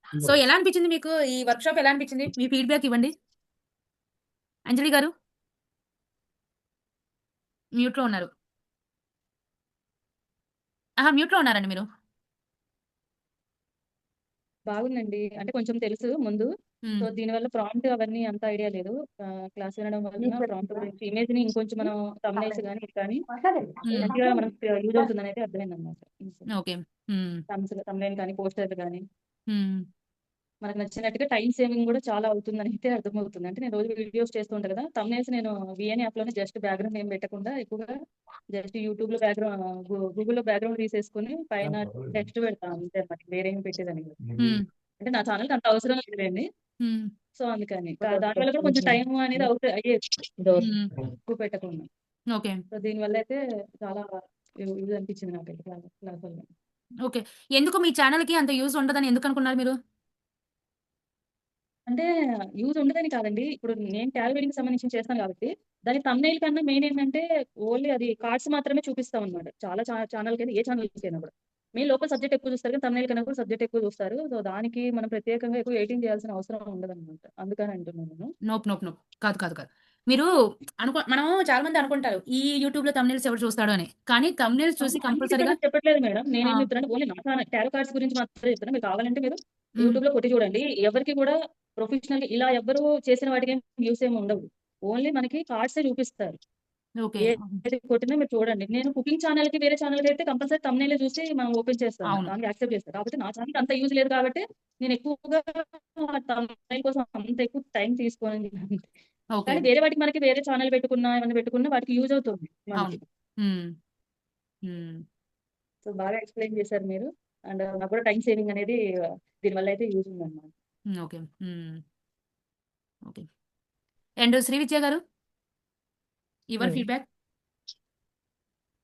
So, ఎలా అనిపించింది మీకు? ఈ వర్క్‌షాప్ ఎలా అనిపించింది? మీ ఫీడ్‌బ్యాక్ ఇవ్వండి. అంజలి గారు మ్యూట్‌లో ఉన్నారు. అహా! మ్యూట్‌లో ఉన్నారండి మీరు. బాగుందండి. అంటే కొంచెం తెలుసు ముందు. హ్మ్. సో, దీనివల్ల ప్రాంప్ట్ అవన్నీ అంత ఐడియా లేదు. క్లాస్ వినడం వలన ప్రాంప్ట్ గురించి ఇమేజ్‌ని ఇంకొంచెం మనం థంబ్‌నెయిల్స్ గాని, ఇది కానీ హ్మ్. మంచిగా మనకు యూజ్ అవుతుందనైతే అర్థమైందనమాట. ఓకే. హ్మ్. థంబ్‌నెయిల్ కానీ, పోస్టర్‌లు గాని, హ్మ్. మనకు నచ్చినట్టుగా టైమ్ సేవింగ్ గూడా చాలా అవుతుందనైతే అర్థమవుతుంది. అంటే నేను రోజు వీడియోస్ చేస్తూ ఉంటా కదా! థంబ్‌నెయిల్స్ నేను వీఎన్ యాప్‌లోనే జస్ట్ బ్యాక్‌గ్రౌండ్ ఏం పెట్టకుండా ఎక్కువగా జస్ట్ యూట్యూబ్‌లో గూగుల్‌లో బ్యాక్‌గ్రౌండ్ తీసేసుకొని పైన టెక్స్ట్ పెడతా అంతే అన్నమాట. వేరేమి పెట్టేదాన్ని కాదు. హ్మ్. అంటే నా ఛానెల్‌కి అంత అవసరం లేదులెండి. హ్మ్. సో, అందుకని. దానివల్ల కూడా కొంచెం టైం అనేది అయ్యేది. హ్మ్. ఎక్కువ పెట్టకుండా. ఓకే. సో, దీనివల్లైతే చాలా యూజ్ అనిపించింది నాకైతే క్లాస్ వల్ల. ఓకే. ఎందుకు మీ ఛానెల్‌కి అంత యూజ్ ఉండదని ఎందుకనుకున్నారు మీరు? అంటే యూజ్ ఉండదని కాదండి. ఇప్పుడు నేను టారో రీడింగ్‌కి సంబంధించింది చేస్తాను కాబట్టి, దాని థంబ్‌నెయిల్ కన్నా మెయిన్ ఏంటంటే, ఓన్లీ అది కార్డ్స్ మాత్రమే చూపిస్తామనమాట. చాలా ఛానెల్‌కైనా ఏ ఛానెల్‌కైనా కూడా. మెయిన్ లోపల సబ్జెక్ట్ ఎక్కువ చూస్తారు కానీ, థంబ్‌నెయిల్ కన్నా కూడా సబ్జెక్ట్ ఎక్కువ చూస్తారు. సో, దానికి మనం ప్రత్యేకంగా ఎక్కువ ఎడిటింగ్ చేయాల్సిన అవసరం ఉండదనమాట. అందుకని అంటున్నాను నేను. నోప్. నోప్. నోప్. కాదు. కాదు. కాదు. మీరు మనం చాలా మంది అనుకుంటారు. ఈ యూట్యూబ్‌లో థంబ్‌నెయిల్స్ ఎవడు చూస్తాడు అని. కానీ థంబ్‌నెయిల్స్ చూసి అన్ని కంపల్సరీగా డిపెండెంట్ చెప్పట్లేదు మేడం. ఆ! నేనేం చెప్తున్నానంటే ఓన్లీ నా ఛానెల్ టారో కార్డ్స్ గురించి మాత్రమే చెప్తున్నా. మీరు కావాలంటే మీరు హ్మ్. యూట్యూబ్‌లో కొట్టి చూడండి. ఎవరికీ కూడా ప్రొఫెషనల్‌గా ఇలా ఎవ్వరు చేసిన వాటికేం వ్యూస్ ఏమి ఉండవు. ఓన్లీ మనకి కార్డ్సే చూపిస్తారు. ఓకే. ఏది కొట్టినా మీరు చూడండి. నేను కుకింగ్ ఛానెల్‌కి వేరే ఛానెల్‌కైతే కంపల్సరీ థంబ్‌నెయిలే చూసి మనం ఓపెన్ చేస్తాము. అవును. దానికి యాక్సెప్ట్ చేస్తారు. కాకపోతే నా ఛానెల్‌కి అంత యూజ్ లేదు కాబట్టి నేను ఎక్కువగా థంబ్‌నెయిల్ కోసం అంత ఎక్కువ టైం తీసుకోనండి. ఓకే. కానీ వేరే వాటికి మనకి వేరే ఛానెల్ పెట్టుకున్నా, ఏమన్నా పెట్టుకున్నా వాటికి యూజ్ అవుతుంది అవును. మనకి. హ్మ్. హ్మ్. సో, బాగా ఎక్స్‌ప్లెయిన్ చేశారు మీరు. అండ్ నాకు కూడా టైమ్ సేవింగ్ అనేది దీనివల్ల అయితే యూజ్ ఉందన్నమాట. హ్మ్. ఓకే. హ్మ్. ఓకే. అండ్ శ్రీ విద్య గారు యువర్ హ్మ్. ఫీడ్‌బ్యాక్?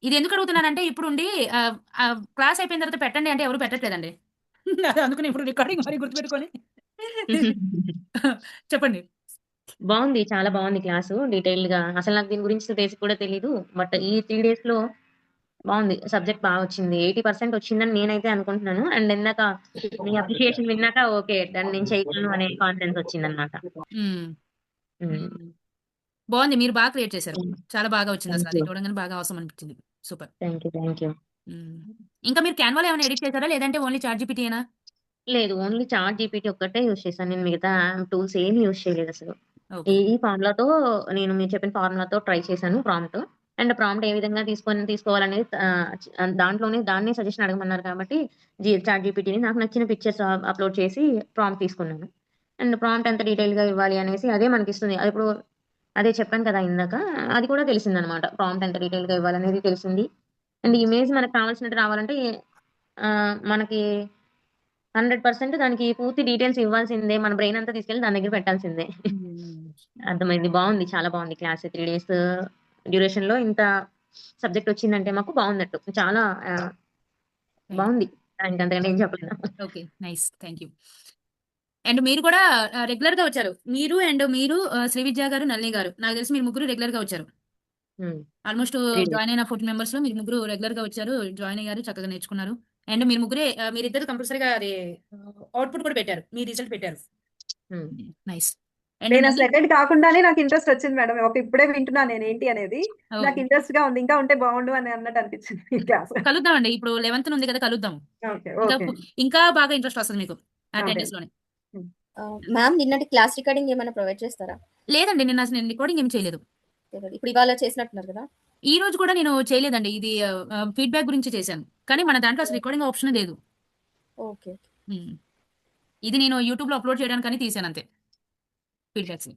ఇది ఎందుకు అడుగుతున్నానంటే ఇప్పుడుండి క్లాస్ అయిపోయిన తర్వాత పెట్టండి అంటే ఎవరు పెట్టట్లేదండి. అదే అందుకని ఇప్పుడు రికార్డింగ్ మరి గుర్తుపెట్టుకొని చెప్పండి. బావుంది. చాలా బావుంది క్లాసు. డీటెయిల్డ్‌గా అసలు నాకు దీని గురించి బేసిక్ కూడా తెలీదు. బట్ ఈ 3 డేస్‌లో బావుంది. సబ్జెక్ట్ వచ్చింది. 80% వచ్చిందని నేనైతే అనుకుంటున్నాను. అండ్ ఇందాక మీ అప్రిషియేషన్ విన్నాక ఓకే. డన్ నేను చేయగలను అనే కాన్ఫిడెన్స్ వచ్చిందన్నమాట. హ్మ్. హ్మ్. హ్మ్. బావుంది. మీరు బాగా క్రియేట్ చేశారు. హ్మ్. చాలా బాగా వచ్చిందసల. థాంక్ అది యూ. చూడంగానే బాగా అవసరం అనిపించింది. Super. Thank you. Thank you. హ్మ్. ఇంకా మీరు క్యాన్వాలో ఏమైనా ఎడిట్ చేసారా? లేదంటే ఓన్లీ చాట్ జీపీటీయేనా? లేదు. ఓన్లీ చాట్ జీపీటీ ఒక్కటే యూజ్ చేశాను. నేను మిగతా టూల్స్ ఏమి యూజ్ చేయలేదసలు. ఓకే. ఈ ఫార్ములాతో నేను మీరు చెప్పిన ఫార్ములాతో ట్రై చేశాను ప్రాంప్ట్. అండ్ ప్రాంప్ట్ ఏ విధంగా తీసుకోవాలనేది దాంట్లోనే దాన్నే సజెషన్ అడగమన్నారు కాబట్టి చాట్ జీపీటీని నాకు నచ్చిన పిక్చర్స్ అప్‌లోడ్ చేసి ప్రాంప్ట్ తీసుకున్నాను. అండ్ ప్రాంప్ట్ ఎంత డీటెయిల్‌గా ఇవ్వాలి అనేసి అదే మనకిస్తుంది. అదిప్పుడు అదే చెప్పాను కదా ఇందాక. అది కూడా తెలిసిందనమాట. ప్రాంప్ట్ ఎంత డీటెయిల్‌గా ఇవ్వాలనేది తెలిసింది. అండ్ ఇమేజ్ మనకు కావాల్సినట్టు రావాలంటే మనకి 100% దానికి పూర్తి డీటెయిల్స్ ఇవ్వాల్సిందే. మన బ్రెయిన్ అంతా తీసుకెళ్ళి దాని దగ్గర పెట్టాల్సిందే. హ్మ్. అర్థమైంది. బావుంది. చాలా బావుంది క్లాస్. 3 డేస్ డ్యూరేషన్‌లో ఇంత సబ్జెక్ట్ వచ్చిందంటే మాకు బావున్నట్టు. చాలా థాంక్ యూ. బావుంది. ఇంకంతకంటే ఏం చెప్పలేను. Okay. Nice. Thank you. And మీరు కూడా రెగ్యులర్‌గా వచ్చారు. మీరు శ్రీ విద్య గారు, నళిని గారు. నాకు తెలిసి మీరు ముగ్గురు రెగ్యులర్‌గా వచ్చారు. హ్మ్. Almost 3 days. జాయిన్ అయిన 14 మెంబర్స్‌లో మీరు ముగ్గురు రెగ్యులర్‌గా వచ్చారు. జాయిన్ అయ్యారు. చక్కగా నేర్చుకున్నారు. అండ్ మీరు ముగ్గురే మీరిద్దరు కంపల్సరీగా అది ఔట్‌పుట్ కూడా పెట్టారు. మీ రిజల్ట్ పెట్టారు. హ్మ్. నైస్. అండ్ నేనసలు నళిని అటెండ్ కాకుండానే నాకు ఇంట్రెస్ట్ వచ్చింది మేడం. ఇప్పుడే వింటున్నా నేనేంటి అనేది. ఓహ్! నాకు ఇంట్రెస్ట్‌గా ఉంది. ఇంకా ఉంటే బావుండు అని అన్నట్టు అనిపించింది ఈ క్లాస్. కలుద్దామండి. ఇప్పుడు 11థ్ ఉంది కదా! కలుద్దాం. ఓకే. ఇంకా ఓకే. ఇంకా బాగా ఇంట్రెస్ట్ వస్తది మీకు. ఆ 10 అదే. డేస్‌లోనే. హ్మ్. మ్యామ్ నిన్నటి క్లాస్ రికార్డింగ్ ఏమైనా ప్రొవైడ్ చేస్తారా? లేదండి. నేను రికార్డింగ్ ఏమి చేయలేదు. తెలీదు. ఇప్పుడు ఇవాళ చేసినట్టున్నారు కదా! ఈ రోజు కూడా నేను చేయలేదండి. ఇది ఫీడ్‌బ్యాక్ గురించి చేశాను. కానీ మన దాంట్లో అసలు రికార్డింగ్ ఆప్షనే లేదు. ఓకే. హ్మ్. ఇది నేను యూట్యూబ్‌లో అప్‌లోడ్ చేయడానికని తీశానంతే ఫీడ్‌బ్యాక్స్‌ని.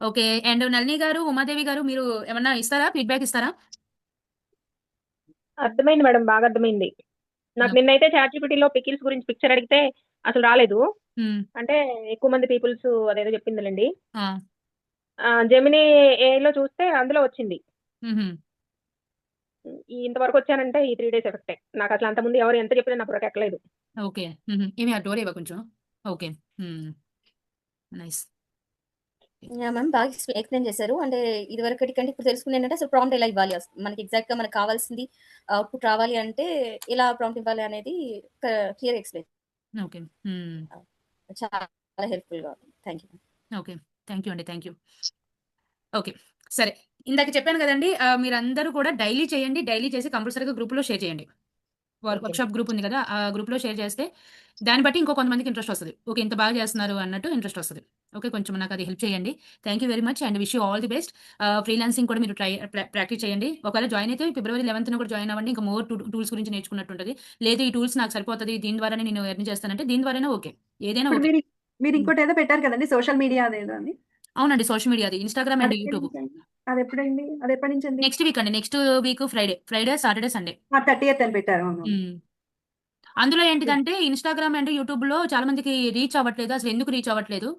ఓకే. అండ్ నళిని గారు, ఉమాదేవి గారు మీరు ఏమన్నా ఇస్తారా? ఫీడ్‌బ్యాక్ ఇస్తారా? అర్థమైంది మేడం. బాగా అర్థమైంది. నాకు ఓకే. నిన్నైతే చాట్‌జీపీటీలో పికిల్స్ గురించి పిక్చర్ అడిగితే అసలు రాలేదు. హ్మ్. అంటే ఎక్కువ మంది పీపుల్స్ అదేదో చెప్పిందిలెండి. ఆ! జెమినీ ఏఐలో చూస్తే అందులో వచ్చింది. హుహు. ఇంతవరకు వచ్చానంటే ఈ 3 డేస్ ఎఫెక్టే. నాకసలు అంతకుముందు ఎవరు ఎంత చెప్పినా నా బుర్రకెక్కలేదు. ఓకే. హుహు. ఏమి ఆ డోర్ ఇవ్వా కొంచెం? ఓకే. హ్మ్. నైస్. యాహ్! మ్యామ్ బాగా ఎక్స్‌ప్లెయిన్ చేశారు. అంటే ఇదివరకటి కంటే ఇప్పుడు తెలుసుకుందేంటంటే అసలు ప్రాంప్ట్ ఎలా ఇవ్వాలి మనకి ఎగ్జాక్ట్‌గా మనకు కావాల్సింది అవుట్‌పుట్ రావాలి అంటే ఎలా ప్రాంప్ట్ ఇవ్వాలి అనేది క్లియర్‌గా ఎక్స్‌ప్లెయిన్ ఓకే. చాలా హెల్ప్‌ఫుల్‌గా ఉంది. Thank you. ఓకే. థ్యాంక్ యూ అండి. Thank you. ఓకే. సరే. ఇందాక చెప్పాను కదండీ! మీరందరూ కూడా డైలీ చేయండి. డైలీ చేసి కంపల్సరీగా గ్రూప్‌లో షేర్ చేయండి. ఓకే. వర్క్‌షాప్ గ్రూప్ ఉంది కదా! ఆ గ్రూప్‌లో షేర్ చేస్తే దాన్ని బట్టి ఇంకో కొంతమందికి ఇంట్రెస్ట్ వస్తది. ఓకే. ఇంత బాగా చేస్తున్నారు అన్నట్టు ఇంట్రెస్ట్ వస్తది. ఓకే. కొంచెం నాకది హెల్ప్ చేయండి. Thank you very much and wish you all the best. Freelancing కూడా మీరు ప్రాక్టీస్ చేయండి. ఒకవేళ జాయిన్ అయితే ఫిబ్రవరి 11థ్ కూడా జాయిన్ అవ్వండి. ఇంకా మోర్ టూల్స్ గురించి నేర్చుకున్నట్టుంటది. లేదు ఈ టూల్స్ నాకు సరిపోతది. దీని ద్వారానే నేను ఎర్న్ చేస్తానంటే దీని ద్వారానే ఓకే. ఏదైనా ఇప్పుడు ఓకే. మీరు హ్మ్. ఇంకోటి ఏదో పెట్టారు కదండి సోషల్ మీడియా అదేదో అని అవునండి. సోషల్ మీడియా అది ఇన్‌స్టాగ్రామ్ అండ్ అది ఎప్పటి యూట్యూబ్. నుంచి అండి? అది ఎప్పుడండి? అది ఎప్పటి నుంచి అండి? నెక్స్ట్ వీక్ అండి. Next week Friday, Saturday, Sunday. 30th అని పెట్టారు. అవును. హ్మ్. అందులో ఏంటిదంటే ఇన్‌స్టాగ్రామ్ అండ్ యూట్యూబ్‌లో చాలా మందికి రీచ్ అవ్వట్లేదు. అసలు ఎందుకు రీచ్ అవ్వట్లేదు?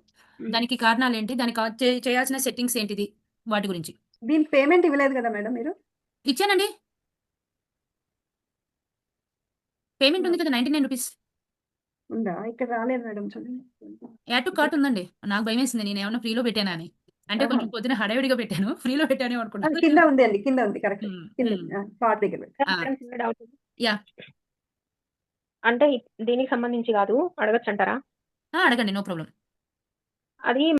దానికి కారణాలేంటి? దానికి చేయాల్సిన సెట్టింగ్స్ ఏంటిది? వాటి గురించి. దీనికి పేమెంట్ ఇవ్వలేదు కదా మేడం మీరు? ఇచ్చానండి. పేమెంట్ ఉంది కదా! ₹99. ఉందా? ఇక్కడ రాలేదు మేడం చూడండి. యాడ్ టు కార్ట్ ఉందండి. నాకు భయమేసింది. నేనేమన్నా ఫ్రీలో పెట్టానా అని. అంటే ఆహా! కొంచెం పొద్దున హడావిడిగా పెట్టాను. ఫ్రీలో పెట్టానేమో అనుకున్నా. అది కింద ఉంది అండి. కింద ఉంది. కరెక్ట్. హ్మ్. కింద హ్మ్. ఉంది. కార్డ్ దగ్గర పెట్టారు. ఆ! మేడం చిన్న డౌట్. యాహ్! అంటే దీనికి సంబంధించి కాదు, అడగొచ్చంటారా? అడగండి. No problem. అది